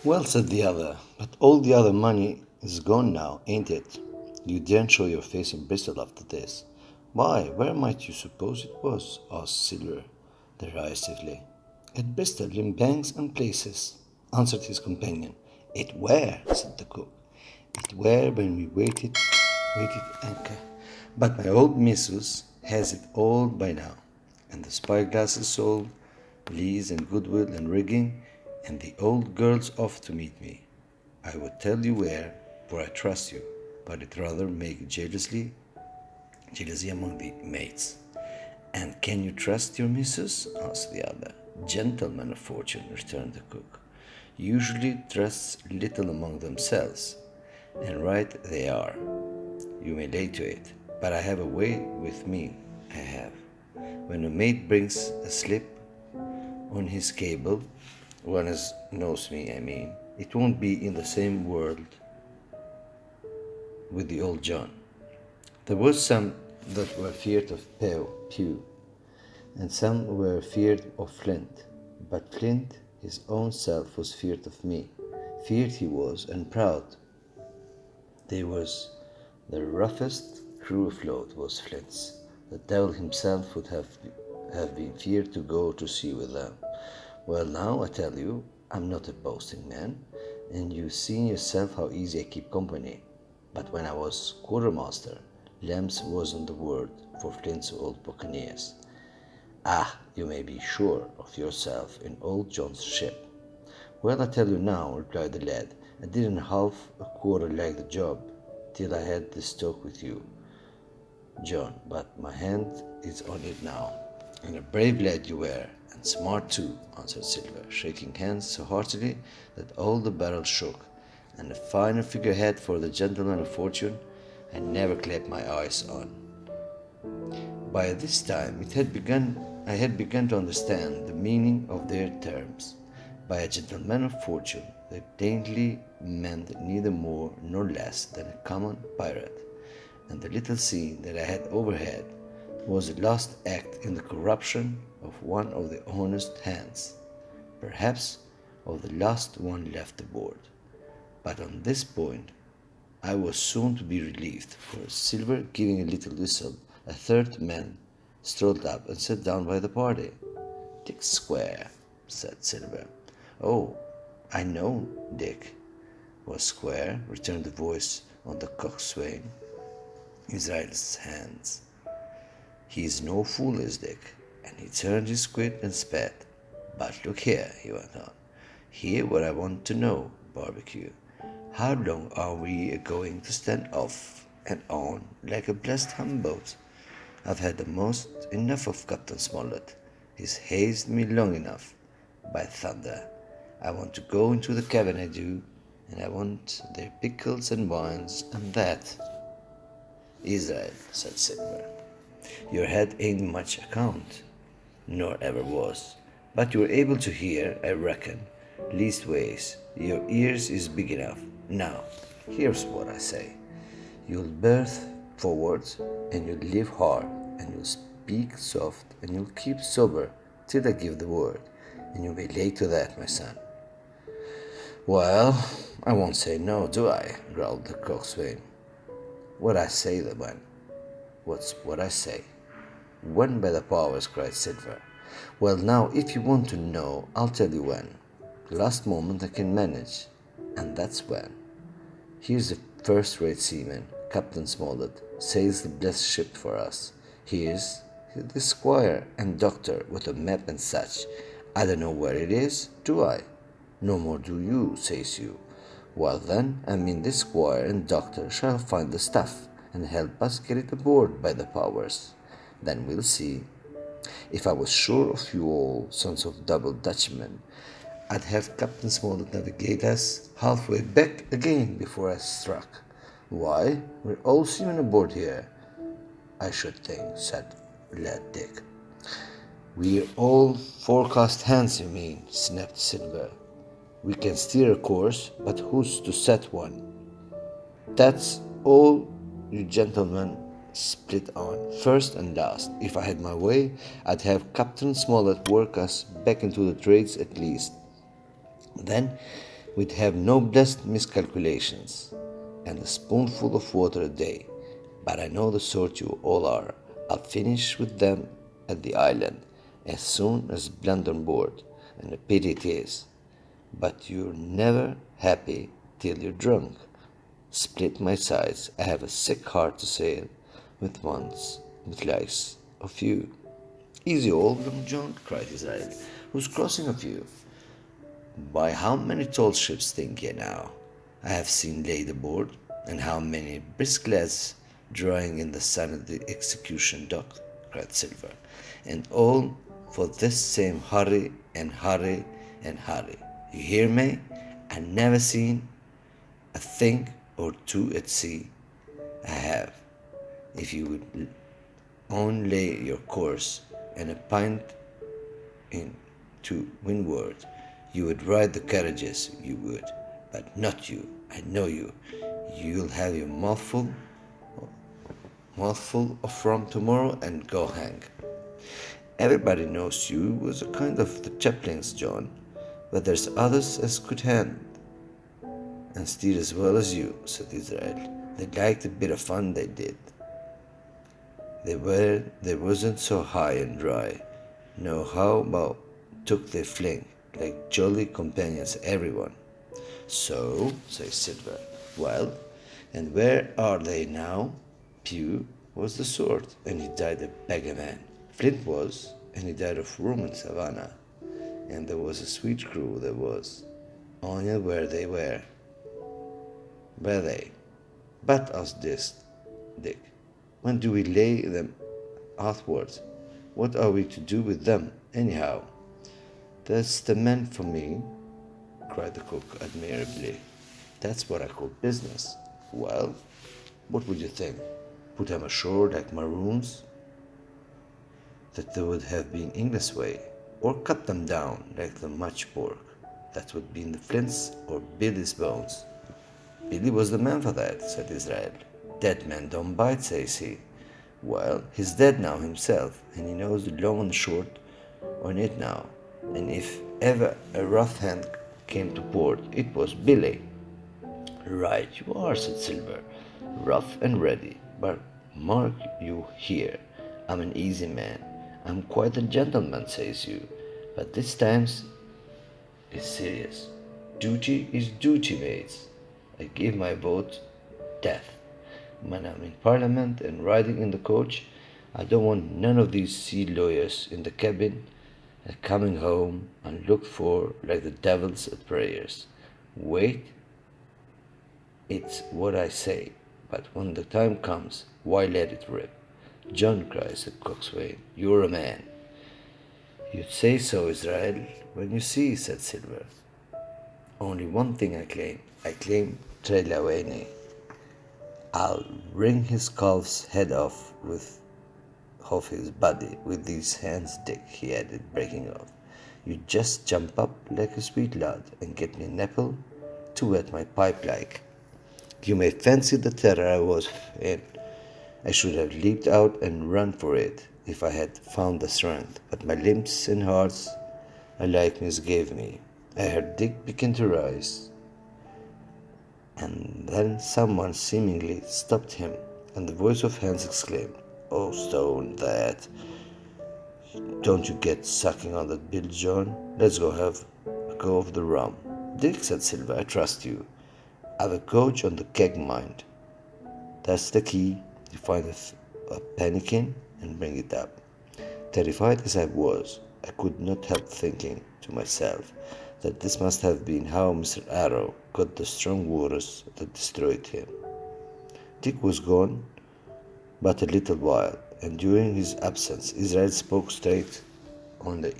Well, said the other, but all the other money is gone now, ain't it? You daren't show your face in Bristol after this. Why, where might you suppose it was? Asked Silver, derisively. At Bristol, in banks and places, answered his companion. It were, said the cook. It were when we waited anchor. But my old missus has it all by now, and the spyglasses sold, lees and goodwill and rigging, and the old girl's off to meet me. I would tell you where, for I trust you, but it rather make jealousy among the mates. And can you trust your missus? Asked the other. Gentlemen of fortune, returned the cook, usually trust little among themselves, and right they are. You may lay to it, but I have a way with me, I have. When a mate brings a slip on his cable, one as knows me, I mean, it won't be in the same world with the old John. There were some that were feared of Pew, and some were feared of Flint, but Flint his own self was feared of me. Feared he was, and proud. They was the roughest crew afloat, was Flint's. The devil himself would have been feared to go to sea with them. Well, now I tell you, I'm not a boasting man, and you've seen yourself how easy I keep company. But when I was quartermaster, Lambs wasn't the word for Flint's old buccaneers. Ah, you may be sure of yourself in old John's ship. Well, I tell you now, replied the lad, I didn't half a quarter like the job, till I had this talk with you, John, but my hand is on it now. And a brave lad you were, and smart too, answered Silver, shaking hands so heartily that all the barrel shook, and a finer figurehead for the gentleman of fortune I never clapped my eyes on. By this time I had begun to understand the meaning of their terms. By a gentleman of fortune, they plainly meant neither more nor less than a common pirate, and the little scene that I had overheard was the last act in the corruption of one of the honest hands, perhaps of the last one left aboard. But on this point I was soon to be relieved, for Silver, giving a little whistle, a third man strolled up and sat down by the party. Dick Square, said Silver. Oh, I know Dick was square, returned the voice on the coxswain, Israel's hands. He is no fool, is Dick, and he turned his quid and spat. But look here, he went on. Hear what I want to know, Barbecue. How long are we going to stand off and on like a blessed humboat? I've had the most enough of Captain Smollett. He's hazed me long enough. By thunder, I want to go into the cabin, I do, and I want their pickles and wines and that. Israel, said Silver, your head ain't much account, nor ever was, but you're able to hear, I reckon. Leastways, your ears is big enough. Now, here's what I say. You'll berth forward, and you'll live hard, and you'll speak soft, and you'll keep sober till I give the word, and you may lay to that, my son. Well, I won't say no, do I? Growled the coxswain. What I say, the man. What's what I say? When, by the powers, cried Silver. Well, now, if you want to know, I'll tell you when. The last moment I can manage, and that's when. Here's a first-rate seaman, Captain Smollett, sails the blessed ship for us. Here's the squire and doctor with a map and such. I don't know where it is, do I? No more do you, says you. Well then, I mean this squire and doctor shall find the stuff, and help us get it aboard, by the powers. Then we'll see. If I was sure of you all, sons of double Dutchmen, I'd have Captain Smollett navigate us halfway back again before I struck. Why, we're all seamen aboard here, I should think, said lad Dick. We're all forecast hands, you mean, snapped Silver. We can steer a course, but who's to set one? That's all you gentlemen split on, first and last. If I had my way, I'd have Captain Smollett work us back into the trades at least. Then We'd have no blessed miscalculations and a spoonful of water a day, but I know the sort you all are. I'll finish with them at the island as soon as land on board, and a pity it is. But you're never happy till you're drunk. Split my sides, I have a sick heart to sail with likes of you. Easy, old Long John, cried Israel. Who's crossing of you? By how many tall ships think ye now I have seen laid aboard, and how many brisk lads drying in the sun at the execution dock, cried Silver, and all for this same hurry and hurry and hurry. You hear me? I never seen a thing or two at sea. I have. If you would only lay your course and a pint in to windward, you would ride the carriages, you would, but not you. I know you. You'll have your mouthful of rum tomorrow and go hang. Everybody knows you was a kind of the chaplains, John, but there's others as could hand and steer as well as you, said Israel. They liked a bit of fun, they did. They wasn't so high and dry. No, how about took their fling, like jolly companions everyone. So, says Silver, well, and where are they now? Pew was the sword, and he died a beggar man. Flint was, and he died of Roman Savannah. And there was a sweet crew, there was. Only where they were. Were they? But asked Dick, when do we lay them athwart? What are we to do with them, anyhow? That's the men for me, cried the cook admirably. That's what I call business. Well, what would you think? Put them ashore like maroons? That they would have been English way, or cut them down like the much pork. That would be in the Flint's or Billy's bones. Billy was the man for that, said Israel. Dead men don't bite, says he. Well, he's dead now himself, and he knows the long and short on it now. And if ever a rough hand came to port, it was Billy. Right you are, said Silver, rough and ready. But mark you here, I'm an easy man. I'm quite a gentleman, says you. But this time's is serious. Duty is duty, mates. I give my vote death. When I'm in Parliament and riding in the coach, I don't want none of these sea lawyers in the cabin and coming home unlooked for like the devils at prayers. Wait, it's what I say, but when the time comes, why let it rip? John, cries the coxswain, you're a man. You'd say so, Israel, when you see, said Silver. Only one thing I claim. I claim Trelawney. I'll wring his calf's head off his body with these hands, Dick, he added, breaking off. You just jump up like a sweet lad and get me an apple to wet my pipe like. You may fancy the terror I was in. I should have leaped out and run for it if I had found the strength, but my limbs and hearts alike misgave me. I heard Dick begin to rise, and then someone seemingly stopped him, and the voice of Hans exclaimed, Oh, stone that! Don't you get sucking on that bill, John? Let's go have a go of the rum. Dick, said Silver, I trust you. I've a coach on the keg, mind. That's the key. You find a pannikin and bring it up. Terrified as I was, I could not help thinking to myself that this must have been how Mr. Arrow got the strong waters that destroyed him. Dick was gone but a little while, and during his absence Israel spoke straight on the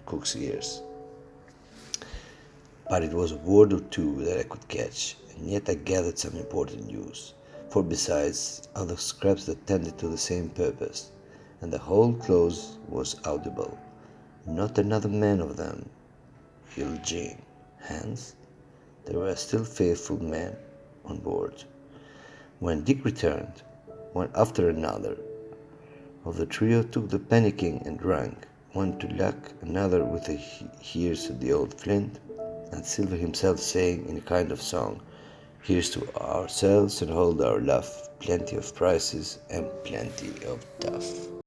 cook's ears. But it was a word or two that I could catch, and yet I gathered some important news, for besides other scraps that tended to the same purpose, and the whole close was audible. Not another man of them Eugene. Hence, there were still faithful men on board. When Dick returned, one after another of the trio took the panicking and drank, one to luck, another with a here's to the old Flint, and Silver himself saying in a kind of song, "Here's to ourselves and hold our love, plenty of prizes and plenty of duff."